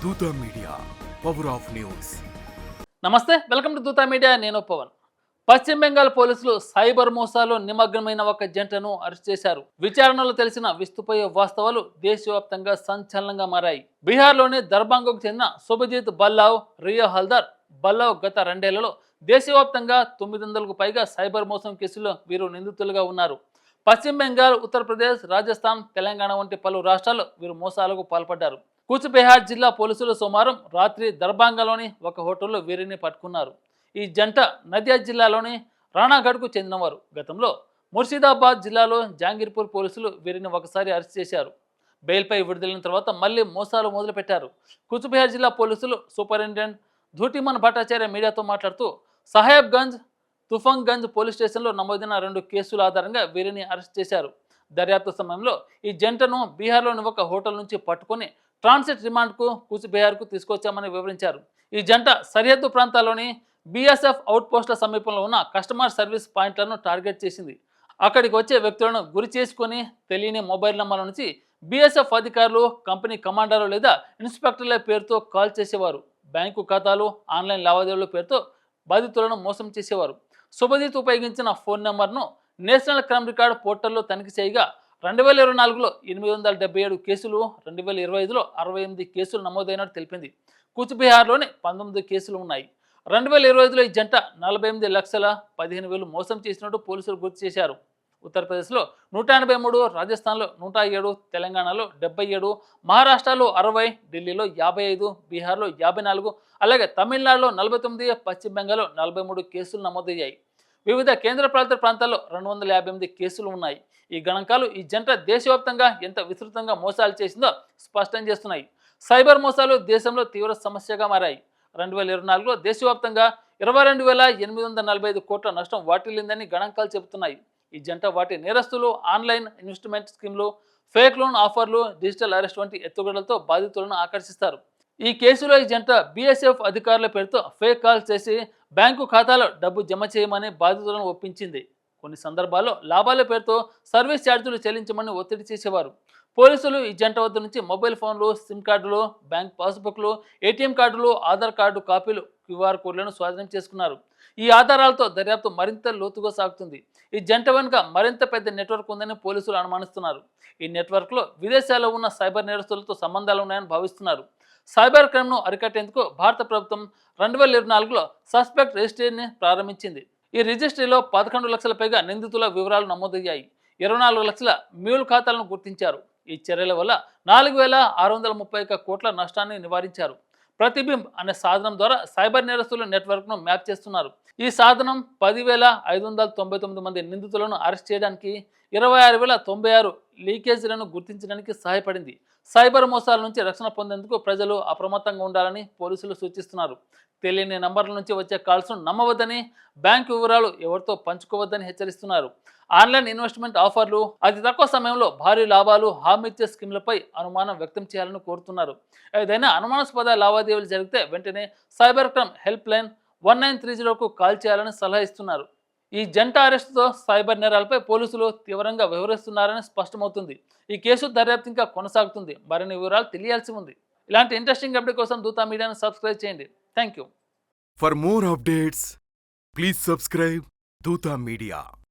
దూత media, power of news. నమస్తే, welcome to దూత మీడియా. నేను పవన్. పశ్చిమ బెంగాల్ పోలీసులు సైబర్ మోసాల్లో నిమగ్నమైన ఒక జంటను అరెస్ట్ చేశారు. విచారణలో తెలిసిన విస్తుపోయే వాస్తవాలు దేశవ్యాప్తంగా సంచలనంగా మారాయి. బీహార్లోని దర్బాంగకు చెందిన శుభజిత్ బల్లావ్, రియా హల్దార్ బల్లావ్ గత 2 ఏళ్లలో దేశవ్యాప్తంగా 900కు పైగా సైబర్ మోసం కేసుల్లో వీరు నిందితులుగా ఉన్నారు. పశ్చిమ బెంగాల్, ఉత్తరప్రదేశ్, రాజస్థాన్, తెలంగాణ వంటి పలు రాష్ట్రాల్లో వీరు మోసాలకు పాల్పడ్డారు. కూచ్బెహార్ జిల్లా పోలీసులు సోమవారం రాత్రి దర్బాంగలోని ఒక హోటల్లో వీరిని పట్టుకున్నారు. ఈ జంట నదియా జిల్లాలోని రాణాగఢ్కు చెందినవారు. గతంలో ముర్షిదాబాద్ జిల్లాలో జాంగీర్పూర్ పోలీసులు వీరిని ఒకసారి అరెస్ట్ చేశారు. బెయిల్పై విడుదలైన తర్వాత మళ్లీ మోసాలు మొదలుపెట్టారు. కూచ్బెహార్ జిల్లా పోలీసులు సూపరింటెండెంట్ ధూటిమన్ భట్టాచార్య మీడియాతో మాట్లాడుతూ, సాహెబ్గంజ్, తుఫంగంజ్ పోలీస్ స్టేషన్లో నమోదైన 2 కేసుల ఆధారంగా వీరిని అరెస్ట్ చేశారు. దర్యాప్తు సమయంలో ఈ జంటను బీహార్లోని ఒక హోటల్ నుంచి పట్టుకొని ట్రాన్సిట్ రిమాండ్కు కూచ్బెహార్కు తీసుకొచ్చామని వివరించారు. ఈ జంట సరిహద్దు ప్రాంతాల్లోని బీఎస్ఎఫ్ అవుట్ పోస్టుల సమీపంలో ఉన్న కస్టమర్ సర్వీస్ పాయింట్లను టార్గెట్ చేసింది. అక్కడికి వచ్చే వ్యక్తులను గురి చేసుకుని తెలియని మొబైల్ నంబర్ల నుంచి బీఎస్ఎఫ్ అధికారులు, కంపెనీ కమాండర్లు లేదా ఇన్స్పెక్టర్ల పేరుతో కాల్ చేసేవారు. బ్యాంకు ఖాతాలు, ఆన్లైన్ లావాదేవీల పేరుతో బాధితులను మోసం చేసేవారు. శుభజిత్ ఉపయోగించిన ఫోన్ నెంబర్ను నేషనల్ క్రైమ్ రికార్డ్ పోర్టల్లో తనిఖీ చేయగా 2024లో 877 కేసులు, 2025లో 68 కేసులు నమోదైనట్టు తెలిపింది. కూచ్బెహార్లోని 19 కేసులు ఉన్నాయి. 2025లో ఈ జంట 48,15,000 మోసం చేసినట్టు పోలీసులు గుర్తు చేశారు. ఉత్తరప్రదేశ్లో 183, రాజస్థాన్లో 107, తెలంగాణలో 77, మహారాష్ట్రలో 60, ఢిల్లీలో 55, బీహార్లో 54, అలాగే తమిళనాడులో 49, పశ్చిమ బెంగాల్లో 43 కేసులు నమోదయ్యాయి. వివిధ కేంద్రపాలిత ప్రాంతాల్లో 258 కేసులు ఉన్నాయి. ఈ గణాంకాలు ఈ జంట దేశవ్యాప్తంగా ఎంత విస్తృతంగా మోసాలు చేసిందో స్పష్టం చేస్తున్నాయి. సైబర్ మోసాలు దేశంలో తీవ్ర సమస్యగా మారాయి. 2024లో దేశవ్యాప్తంగా 22,845 కోట్ల నష్టం వాటిల్లిందని గణాంకాలు చెబుతున్నాయి. ఈ జంట వాటి నేరస్తులు ఆన్లైన్ ఇన్వెస్ట్మెంట్ స్కీమ్లు, ఫేక్ లోన్ ఆఫర్లు, డిజిటల్ అరెస్ట్ వంటి ఎత్తుగడలతో బాధితులను ఆకర్షిస్తారు. ఈ కేసులో ఈ జంట బీఎస్ఎఫ్ అధికారుల పేరుతో ఫేక్ కాల్ చేసి బ్యాంకు ఖాతాలో డబ్బు జమ చేయమని బాధితులను ఒప్పించింది. కొన్ని సందర్భాల్లో లాభాల పేరుతో సర్వీస్ ఛార్జీలు చెల్లించమని ఒత్తిడి చేసేవారు. పోలీసులు ఈ జంట వద్ద నుంచి మొబైల్ ఫోన్లు, సిమ్ కార్డులు, బ్యాంక్ పాస్బుక్లు, ఏటీఎం కార్డులు, ఆధార్ కార్డు కాపీలు, క్యూఆర్ కోడ్లను స్వాధీనం చేసుకున్నారు. ఈ ఆధారాలతో దర్యాప్తు మరింత లోతుగా సాగుతుంది. ఈ జంట వెనుక మరింత పెద్ద నెట్వర్క్ ఉందని పోలీసులు అనుమానిస్తున్నారు. ఈ నెట్వర్క్లో విదేశాల్లో ఉన్న సైబర్ నేరస్తులతో సంబంధాలు ఉన్నాయని భావిస్తున్నారు. సైబర్ క్రైమ్ను అరికట్టేందుకు భారత ప్రభుత్వం 2024లో సస్పెక్ట్ రిజిస్ట్రీని ప్రారంభించింది. ఈ రిజిస్ట్రీలో 11 లక్షల పైగా నిందితుల వివరాలు నమోదయ్యాయి. 24 లక్షల మ్యూల్ ఖాతాలను గుర్తించారు. ఈ చర్యల వల్ల 4,631 కోట్ల నష్టాన్ని నివారించారు. ప్రతిబింబ్ అనే సాధనం ద్వారా సైబర్ నేరస్తుల నెట్వర్క్ను మ్యాప్ చేస్తున్నారు. ఈ సాధనం 10,599 మంది నిందితులను అరెస్ట్ చేయడానికి, 26,096 లీకేజీలను గుర్తించడానికి సహాయపడింది. సైబర్ మోసాల నుంచి రక్షణ పొందేందుకు ప్రజలు అప్రమత్తంగా ఉండాలని పోలీసులు సూచిస్తున్నారు. తెలియని నంబర్ల నుంచి వచ్చే కాల్స్ను నమ్మవద్దని, బ్యాంకు వివరాలు ఎవరితో పంచుకోవద్దని హెచ్చరిస్తున్నారు. ఆన్లైన్ ఇన్వెస్ట్మెంట్ ఆఫర్లు, అతి తక్కువ సమయంలో భారీ లాభాలు, హామీ ఇచ్చే స్కీమ్లపై అనుమానం వ్యక్తం చేయాలని కోరుతున్నారు. ఏదైనా అనుమానాస్పద లావాదేవీలు జరిగితే వెంటనే సైబర్ క్రైమ్ హెల్ప్ లైన్ 1930కు కాల్ చేయాలని సలహా ఇస్తున్నారు. ఈ జంట అరెస్టుతో సైబర్ నేరాలపై పోలీసులు తీవ్రంగా వ్యవహరిస్తున్నారని స్పష్టమవుతుంది. ఈ కేసు దర్యాప్తు ఇంకా కొనసాగుతుంది. మరిన్ని వివరాలు తెలియాల్సి ఉంది. ఇలాంటి ఇంట్రెస్టింగ్ అప్డేట్ కోసం దూత మీడియాను సబ్స్క్రైబ్ చేయండి. Thank you. For more updates please subscribe దూత మీడియా.